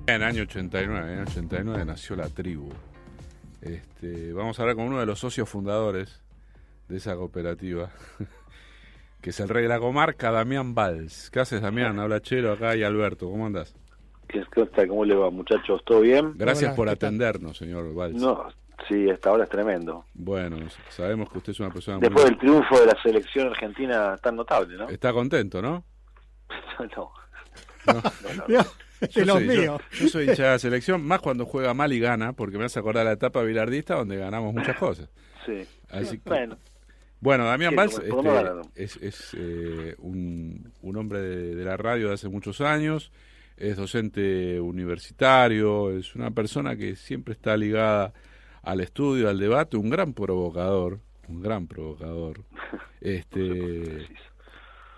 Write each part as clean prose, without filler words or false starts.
En el año 89 nació la tribu. Vamos a hablar con uno de los socios fundadores de esa cooperativa, que es el rey de la comarca, Damián Valls. ¿Qué haces, Damián? Habla Chelo acá y Alberto. ¿Cómo andás? ¿Qué tal? ¿Cómo le va, muchachos? ¿Todo bien? Gracias Hola, por ¿qué tal? atendernos, señor Valls. No, sí, hasta ahora es tremendo. Bueno, sabemos que usted es una persona Después muy... del triunfo de la selección argentina tan notable, ¿no? Está contento, ¿no? No. Mirá, de los míos. Yo soy hincha de la selección, más cuando juega mal y gana, porque me hace acordar la etapa bilardista donde ganamos muchas cosas. Sí. Así que... Bueno, Damián sí, Valls por no ganaron. es un hombre de la radio de hace muchos años, es docente universitario, es una persona que siempre está ligada al estudio, al debate, un gran provocador.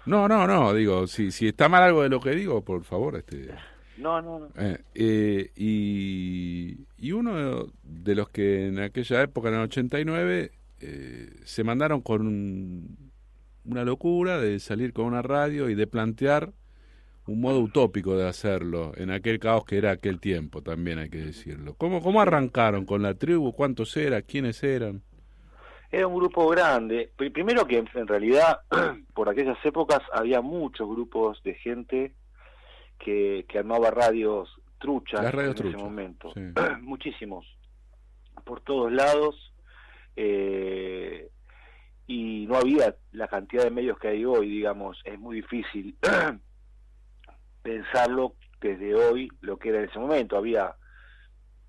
No, digo, si está mal algo de lo que digo, por favor, No. Y uno de los que en aquella época, en el 89, se mandaron con una locura de salir con una radio y de plantear un modo utópico de hacerlo, en aquel caos que era aquel tiempo, también hay que decirlo. ¿Cómo arrancaron con la tribu? ¿Cuántos eran? ¿Quiénes eran? Era un grupo grande. Primero que en realidad, por aquellas épocas, había muchos grupos de gente que armaba radios truchas. Las radios en truchas, ese momento. Sí. Muchísimos. Por todos lados. Y no había la cantidad de medios que hay hoy, digamos. Es muy difícil pensarlo desde hoy, lo que era en ese momento. Había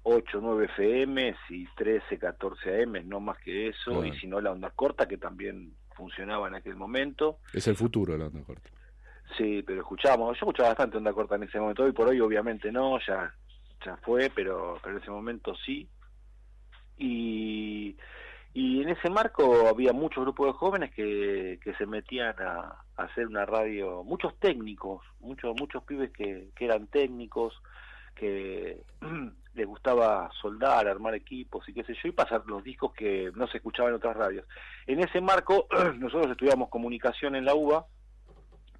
8, 9 FM y 13, 14 AM, no más que eso, Claro. Y si no la onda corta, que también funcionaba en aquel momento. Es el futuro de la onda corta. Sí, pero yo escuchaba bastante onda corta en ese momento. Hoy por hoy obviamente no, ya fue, pero en ese momento sí. Y en ese marco había muchos grupos de jóvenes que se metían a hacer una radio, muchos técnicos, muchos pibes que eran técnicos, que les gustaba soldar, armar equipos y qué sé yo, y pasar los discos que no se escuchaban en otras radios. En ese marco nosotros estudiamos comunicación en la UBA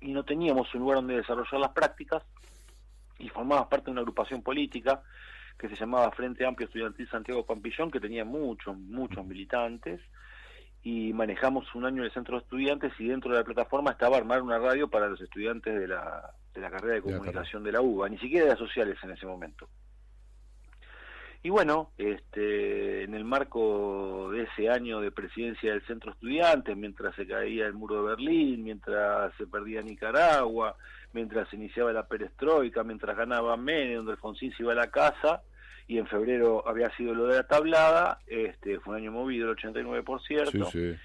y no teníamos un lugar donde desarrollar las prácticas, y formamos parte de una agrupación política que se llamaba Frente Amplio Estudiantil Santiago Pampillón, que tenía muchos militantes, y manejamos un año en el centro de estudiantes, y dentro de la plataforma estaba armar una radio para los estudiantes de la carrera de comunicación de la UBA, ni siquiera de sociales en ese momento. Y bueno, en el marco de ese año de presidencia del centro de estudiantes, mientras se caía el muro de Berlín, mientras se perdía Nicaragua, mientras se iniciaba la perestroika, mientras ganaba Menem, donde Alfonsín se iba a la casa, y en febrero había sido lo de la tablada, fue un año movido, el 89, por cierto. Sí.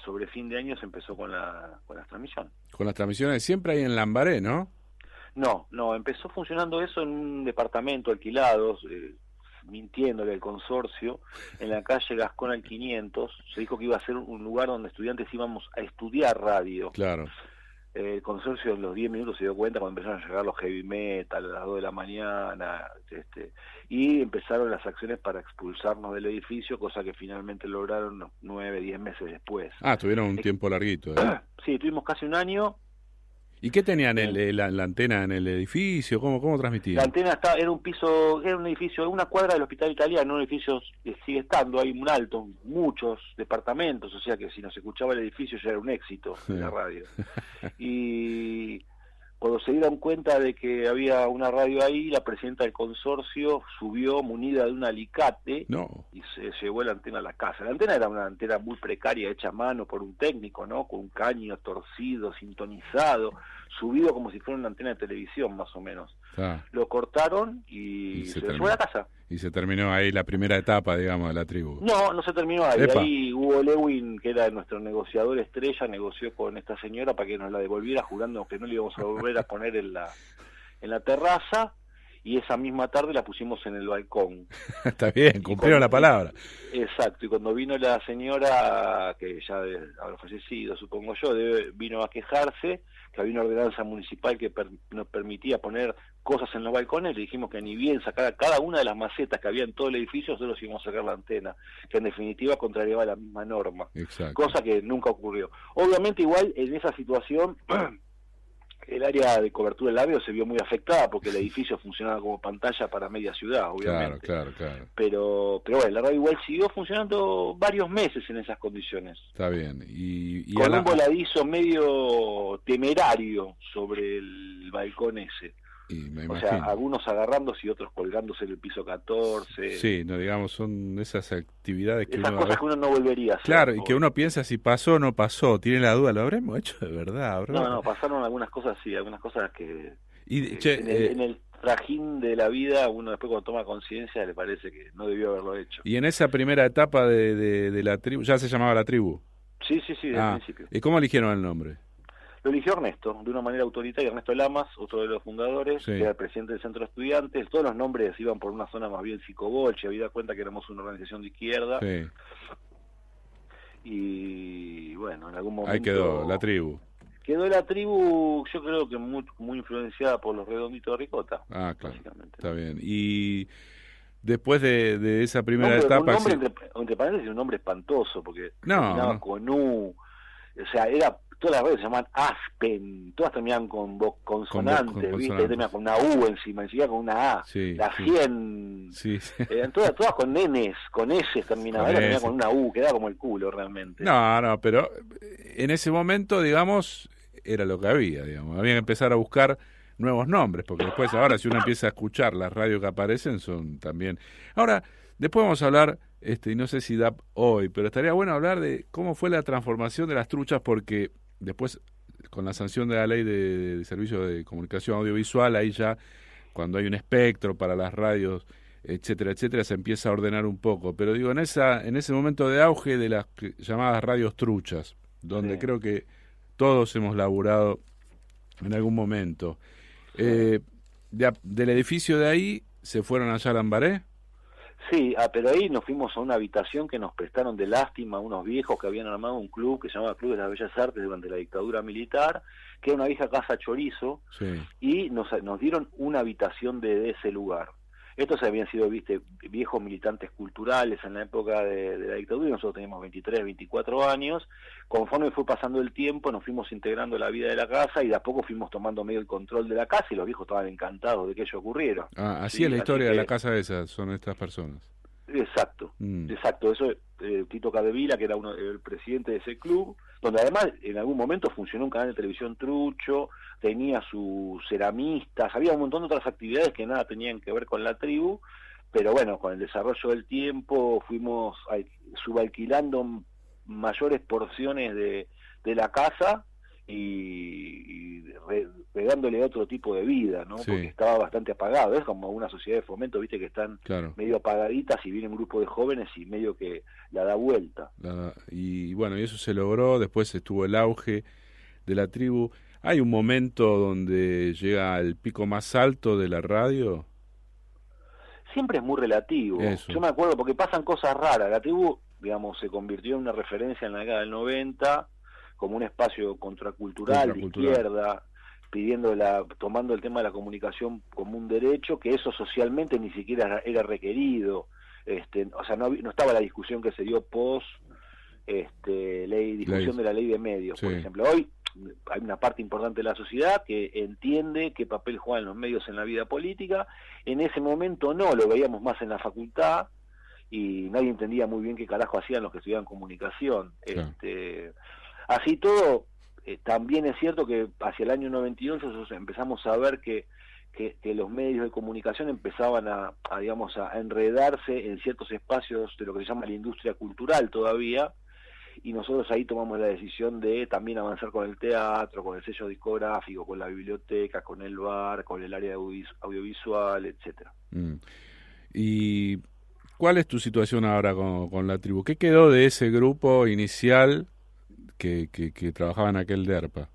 Sobre fin de año se empezó con las transmisiones. Con las transmisiones siempre ahí en Lambaré, ¿no? No, empezó funcionando eso en un departamento alquilado, mintiéndole al consorcio, en la calle Gascón al 500, se dijo que iba a ser un lugar donde estudiantes íbamos a estudiar radio. Claro. El consorcio en los 10 minutos se dio cuenta cuando empezaron a llegar los heavy metal a las 2 de la mañana, y empezaron las acciones para expulsarnos del edificio, cosa que finalmente lograron 9, 10 meses después. Tuvieron un tiempo larguito. Sí, tuvimos casi un año. ¿Y qué tenían la antena en el edificio? ¿Cómo transmitían? La antena era un edificio, una cuadra del Hospital Italiano, un edificio que sigue estando, hay un alto, muchos departamentos, o sea que si nos escuchaba el edificio ya era un éxito de la radio. Y cuando se dieron cuenta de que había una radio ahí, la presidenta del consorcio subió munida de un alicate y se llevó la antena a la casa. La antena era una antena muy precaria, hecha a mano por un técnico, ¿no? Con un caño torcido, sintonizado, subido como si fuera una antena de televisión, más o menos. Lo cortaron y se fue a la casa. Y se terminó ahí la primera etapa, digamos, de la tribu. No se terminó ahí. Epa. Ahí Hugo Lewin, que era nuestro negociador estrella, negoció con esta señora para que nos la devolviera, jurando que no le íbamos a volver a poner en la terraza, y esa misma tarde la pusimos en el balcón. Está bien, cumplieron la palabra. Exacto, y cuando vino la señora, que ya habrá fallecido, supongo yo, vino a quejarse, que había una ordenanza municipal que nos permitía poner cosas en los balcones, le dijimos que ni bien sacar cada una de las macetas que había en todo el edificio, nosotros íbamos a sacar la antena, que en definitiva contrariaba la misma norma. Exacto. Cosa que nunca ocurrió. Obviamente igual en esa situación el área de cobertura del labio se vio muy afectada porque el edificio funcionaba como pantalla para media ciudad, obviamente. Claro. Pero bueno, la radio igual siguió funcionando varios meses en esas condiciones. Está bien. Y con un voladizo medio temerario sobre el balcón ese. Y me o imagino. sea, algunos agarrándose y otros colgándose en el piso 14. Sí, no, digamos, son esas actividades que esas uno... cosas que uno no volvería a hacer. Claro, y que uno piensa si pasó o no pasó, tiene la duda, ¿lo habremos hecho de verdad? No, pasaron algunas cosas, sí, algunas cosas que... Y, en el trajín de la vida, uno después cuando toma conciencia le parece que no debió haberlo hecho. Y en esa primera etapa de la tribu, ¿ya se llamaba la tribu? Sí, desde el principio. ¿Y cómo eligieron el nombre? Lo eligió Ernesto, de una manera autoritaria. Ernesto Lamas, otro de los fundadores, Sí. que era el presidente del Centro de Estudiantes. Todos los nombres iban por una zona más bien psicobolche, había cuenta que éramos una organización de izquierda. Sí. Y bueno, en algún momento... Ahí quedó, la tribu. Quedó la tribu, yo creo que muy influenciada por los Redonditos de Ricota. Ah, claro, básicamente. Está bien. Y después de esa primera etapa... etapa... Un nombre, entre paréntesis, un nombre espantoso, porque terminaba con U. O sea, todas las redes se llaman Aspen, todas terminaban con consonantes, ¿viste? Terminaban con una U encima, enseguida con una A. Sí, la 100... Sí. Eran todas con Ns, con S terminaban, terminaba con una U, quedaba como el culo realmente. No, pero en ese momento, digamos, era lo que había, digamos. Había que empezar a buscar nuevos nombres, porque después ahora si uno empieza a escuchar las radios que aparecen son también... Ahora, después vamos a hablar, y no sé si da hoy, pero estaría bueno hablar de cómo fue la transformación de las truchas, porque después, con la sanción de la ley de servicio de comunicación audiovisual, ahí ya, cuando hay un espectro para las radios, etcétera, se empieza a ordenar un poco. Pero digo, en ese momento de auge de las llamadas radios truchas, donde creo que todos hemos laburado en algún momento. Del edificio de ahí, ¿se fueron allá a Lambaré? Sí, pero ahí nos fuimos a una habitación que nos prestaron de lástima unos viejos que habían armado un club que se llamaba Club de las Bellas Artes durante la dictadura militar, que era una vieja casa chorizo, y nos dieron una habitación de ese lugar. Estos habían sido, viejos militantes culturales en la época de la dictadura, y nosotros teníamos 23, 24 años. Conforme fue pasando el tiempo, nos fuimos integrando a la vida de la casa y de a poco fuimos tomando medio el control de la casa y los viejos estaban encantados de que ello ocurriera. Así es la historia de la casa esa, son estas personas. Exacto. Eso, Tito Cadevila, que era el presidente de ese club, donde además en algún momento funcionó un canal de televisión trucho, tenía sus ceramistas, había un montón de otras actividades que nada tenían que ver con la tribu, pero bueno, con el desarrollo del tiempo fuimos subalquilando mayores porciones de la casa y dándole otro tipo de vida, ¿no? Porque estaba bastante apagado. Es como una sociedad de fomento, viste, que están medio apagaditas y viene un grupo de jóvenes y medio que la da vuelta. Y bueno, y eso se logró. Después estuvo el auge de la tribu. ¿Hay un momento donde llega el pico más alto de la radio? Siempre es muy relativo. Eso. Yo me acuerdo porque pasan cosas raras. La tribu, digamos, se convirtió en una referencia en la década del 90 como un espacio contracultural. De izquierda, tomando el tema de la comunicación como un derecho, que eso socialmente ni siquiera era requerido. O sea, no estaba la discusión que se dio post discusión de la ley de medios, por ejemplo. Hoy hay una parte importante de la sociedad que entiende qué papel juegan los medios en la vida política. En ese momento no, lo veíamos más en la facultad y nadie entendía muy bien qué carajo hacían los que estudiaban comunicación. Así todo, también es cierto que hacia el año 92 nosotros empezamos a ver que los medios de comunicación empezaban a enredarse en ciertos espacios de lo que se llama la industria cultural todavía, y nosotros ahí tomamos la decisión de también avanzar con el teatro, con el sello discográfico, con la biblioteca, con el bar, con el área audiovisual, etcétera. ¿Y cuál es tu situación ahora con la tribu? ¿Qué quedó de ese grupo inicial que trabajaba en aquel DERPA?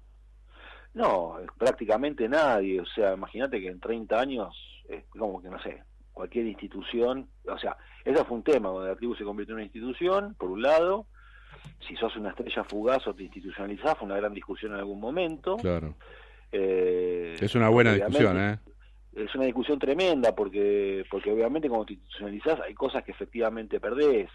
No, prácticamente nadie. O sea, imagínate que en 30 años, como que no sé, cualquier institución, o sea, eso fue un tema, donde la tribu se convirtió en una institución, por un lado. Si sos una estrella fugaz o te institucionalizás, fue una gran discusión en algún momento. Claro. Es una buena discusión, Es una discusión tremenda, porque obviamente cuando te institucionalizás hay cosas que efectivamente perdés.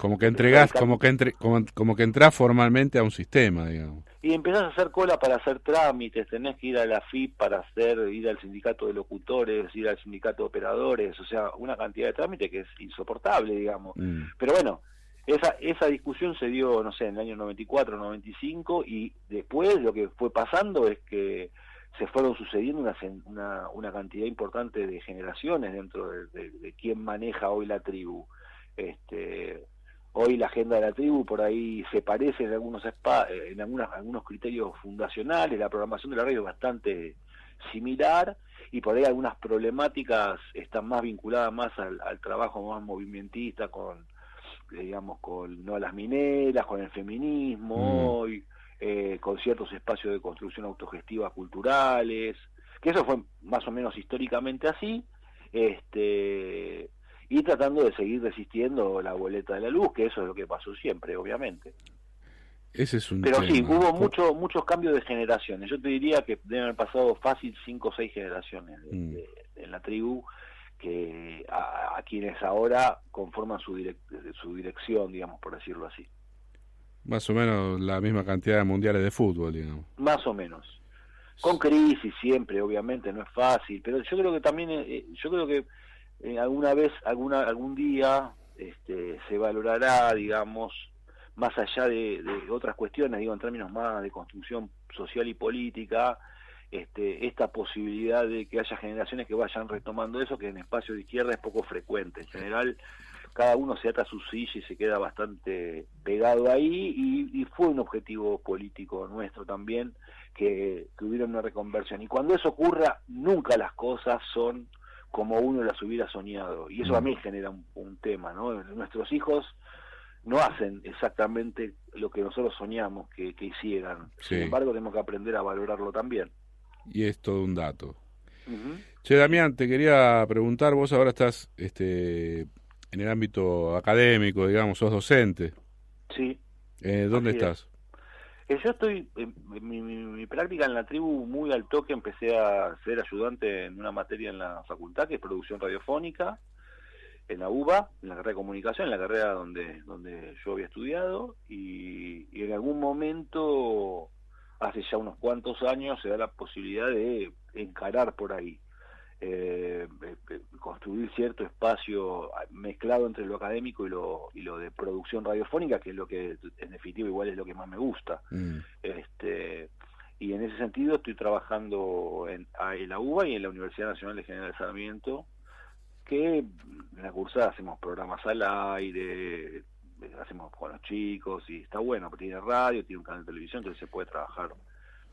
Como que entregás, como que entrás formalmente a un sistema, digamos. Y empezás a hacer cola para hacer trámites, tenés que ir a la FIP para ir al sindicato de locutores, ir al sindicato de operadores, o sea, una cantidad de trámites que es insoportable, digamos. Pero bueno, esa discusión se dio, no sé, en el año 94, 95, y después lo que fue pasando es que se fueron sucediendo una cantidad importante de generaciones dentro de quién maneja hoy la tribu. Hoy la agenda de la tribu por ahí se parece en algunos criterios fundacionales, la programación de la radio es bastante similar, y por ahí algunas problemáticas están más vinculadas más al trabajo más movimentista con no las mineras, con el feminismo hoy, con ciertos espacios de construcción autogestiva culturales, que eso fue más o menos históricamente así, y tratando de seguir resistiendo la boleta de la luz, que eso es lo que pasó siempre, obviamente. Ese es un Pero tema. sí, hubo muchos cambios de generaciones. Yo te diría que deben haber pasado fácil 5 o 6 generaciones en la tribu, que a quienes ahora conforman su dirección, digamos, por decirlo así. Más o menos la misma cantidad de mundiales de fútbol, digamos. Más o menos. Con crisis siempre, obviamente, no es fácil, pero yo creo que también, algún día se valorará, digamos, más allá de otras cuestiones, digo, en términos más de construcción social y política, esta posibilidad de que haya generaciones que vayan retomando eso, que en espacio de izquierda es poco frecuente. En general, cada uno se ata a su silla y se queda bastante pegado ahí, y fue un objetivo político nuestro también, que hubiera una reconversión. Y cuando eso ocurra, nunca las cosas son como uno las hubiera soñado, y eso a mí genera un tema, ¿no? Nuestros hijos no hacen exactamente lo que nosotros soñamos que hicieran. Sí. Sin embargo, tenemos que aprender a valorarlo también. Y es todo un dato. Che, Damián, te quería preguntar, vos ahora estás en el ámbito académico, digamos, sos docente. Sí. ¿Dónde estás? Yo estoy, mi práctica en la tribu muy al toque, empecé a ser ayudante en una materia en la facultad, que es producción radiofónica, en la UBA, en la carrera de comunicación, en la carrera donde yo había estudiado, y en algún momento, hace ya unos cuantos años, se da la posibilidad de encarar por ahí, construir cierto espacio mezclado entre lo académico y lo de producción radiofónica, que es lo que en definitiva igual es lo que más me gusta. Y en ese sentido estoy trabajando en la UBA y en la Universidad Nacional de General Sarmiento, que en la cursada hacemos programas al aire, hacemos con los chicos, y está bueno, porque tiene radio, tiene un canal de televisión, entonces se puede trabajar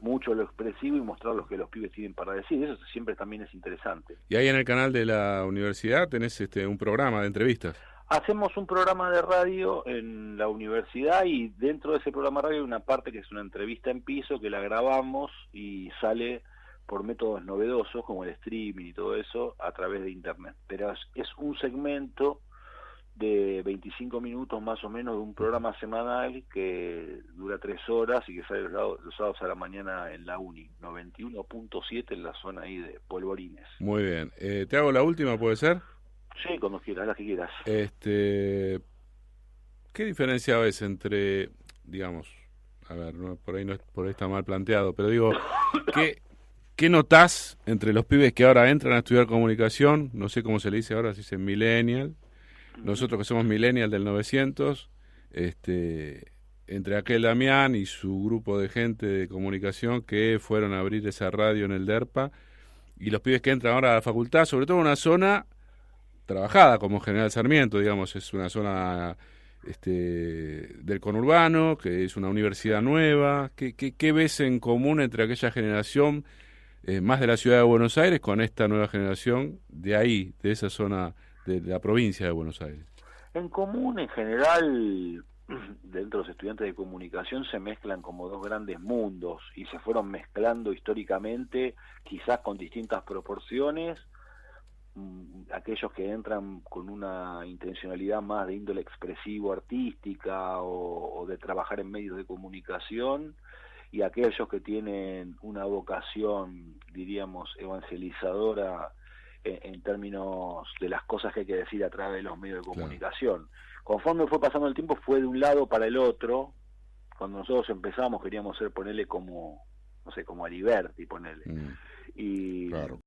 mucho lo expresivo y mostrar lo que los pibes tienen para decir. Eso siempre también es interesante. Y ahí en el canal de la universidad tenés un programa de entrevistas. Hacemos un programa de radio en la universidad, y dentro de ese programa de radio hay una parte que es una entrevista en piso, que la grabamos y sale por métodos novedosos como el streaming y todo eso a través de internet. Pero es un segmento de 25 minutos más o menos de un programa semanal que dura 3 horas y que sale los sábados a la mañana en la Uni 91.7 en la zona ahí de Polvorines. Muy bien. ¿Te hago la última, puede ser? Sí, cuando quieras, la que quieras. ¿Qué diferencia ves entre, digamos, a ver, por ahí está mal planteado, pero digo, ¿qué notás entre los pibes que ahora entran a estudiar comunicación? No sé cómo se le dice ahora, se dice millennial. Nosotros que somos millennial del 900, entre aquel Damián y su grupo de gente de comunicación que fueron a abrir esa radio en el DERPA, y los pibes que entran ahora a la facultad, sobre todo en una zona trabajada como General Sarmiento, digamos, es una zona del conurbano, que es una universidad nueva. ¿Qué ves en común entre aquella generación más de la ciudad de Buenos Aires con esta nueva generación de ahí, de esa zona de la provincia de Buenos Aires? En común, en general, dentro de los estudiantes de comunicación se mezclan como dos grandes mundos, y se fueron mezclando históricamente, quizás con distintas proporciones. Aquellos que entran con una intencionalidad más de índole expresivo, artística, o de trabajar en medios de comunicación, y aquellos que tienen una vocación, diríamos, evangelizadora en términos de las cosas que hay que decir a través de los medios de comunicación. Conforme fue pasando el tiempo, fue de un lado para el otro. Cuando nosotros empezamos queríamos ser, ponerle como, no sé, como Aliberti, ponerle. Y claro.